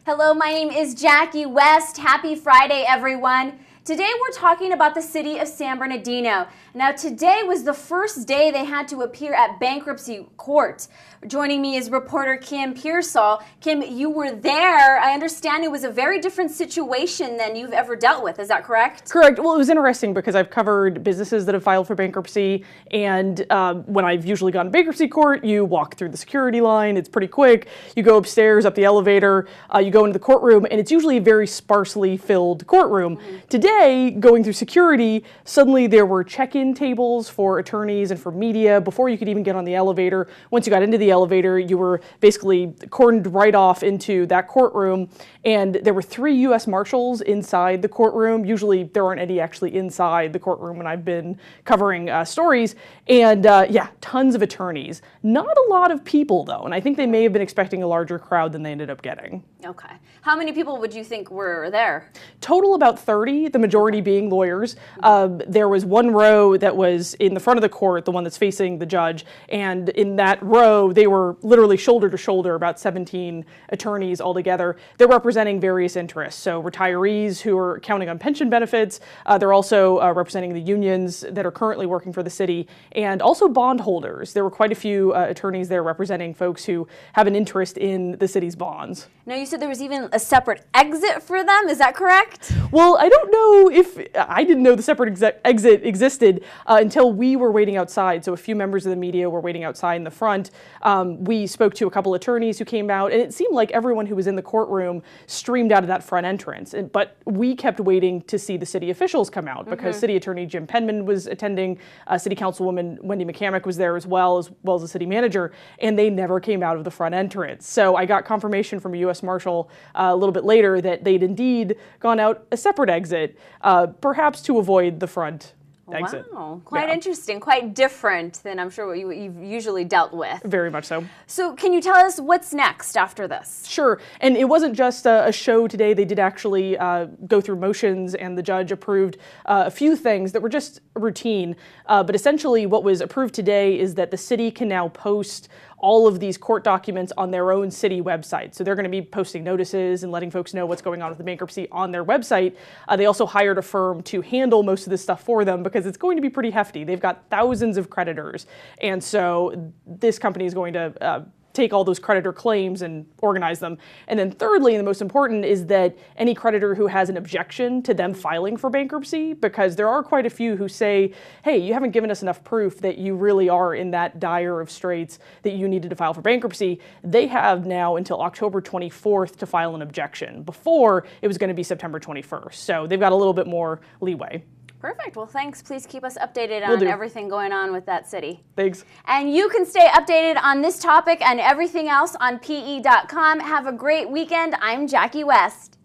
Hello, my name is Jackie West. Happy Friday, everyone. Today we're talking about the city of San Bernardino. Now today was the first day they had to appear at bankruptcy court. Joining me is reporter Kim Pearsall. Kim, you were there. I understand it was a very different situation than you've ever dealt with. Is that correct? Correct. Well, it was interesting because I've covered businesses that have filed for bankruptcy, and when I've usually gone to bankruptcy court, you walk through the security line. It's pretty quick. You go upstairs, up the elevator, you go into the courtroom, and it's usually a very sparsely filled courtroom. Today, going through security, suddenly there were check-in tables for attorneys and for media before you could even get on the elevator. Once you got into the elevator, you were basically cordoned right off into that courtroom, and there were 3 U.S. Marshals inside the courtroom. Usually there aren't any actually inside the courtroom when I've been covering stories, and yeah, tons of attorneys. Not a lot of people though, and I think they may have been expecting a larger crowd than they ended up getting. Okay. How many people would you think were there? Total about 30, the majority being lawyers. There was one row that was in the front of the court, the one that's facing the judge, and in that row they were literally shoulder to shoulder, about 17 attorneys altogether. They're representing various interests, so retirees who are counting on pension benefits. They're also representing the unions that are currently working for the city, and also bondholders. There were quite a few attorneys there representing folks who have an interest in the city's bonds. Now you said there was even a separate exit for them, is that correct? Well, I don't know if, I didn't know the separate exit existed until we were waiting outside. So a few members of the media were waiting outside in the front. We spoke to a couple attorneys who came out, and it seemed like everyone who was in the courtroom streamed out of that front entrance. But we kept waiting to see the city officials come out because City Attorney Jim Penman was attending, City Councilwoman Wendy McCamick was there as well as the city manager, and they never came out of the front entrance. So I got confirmation from a U.S. Marshal a little bit later that they'd indeed gone out a separate exit, perhaps to avoid the front exit. Wow, quite interesting, quite different than I'm sure what you've usually dealt with. Very much so. So can you tell us what's next after this? Sure, and it wasn't just a show today. They did actually go through motions, and the judge approved a few things that were just routine. But essentially what was approved today is that the city can now post all of these court documents on their own city website. So they're going to be posting notices and letting folks know what's going on with the bankruptcy on their website. They also hired a firm to handle most of this stuff for them because it's going to be pretty hefty. They've got thousands of creditors. And so this company is going to take all those creditor claims and organize them. And then thirdly, and the most important, is that any creditor who has an objection to them filing for bankruptcy, because there are quite a few who say, hey, you haven't given us enough proof that you really are in that dire of straits that you needed to file for bankruptcy, they have now until October 24th to file an objection. Before, it was going to be September 21st. So they've got a little bit more leeway. Perfect. Well, thanks. Please keep us updated on everything going on with that city. Thanks. And you can stay updated on this topic and everything else on PE.com. Have a great weekend. I'm Jackie West.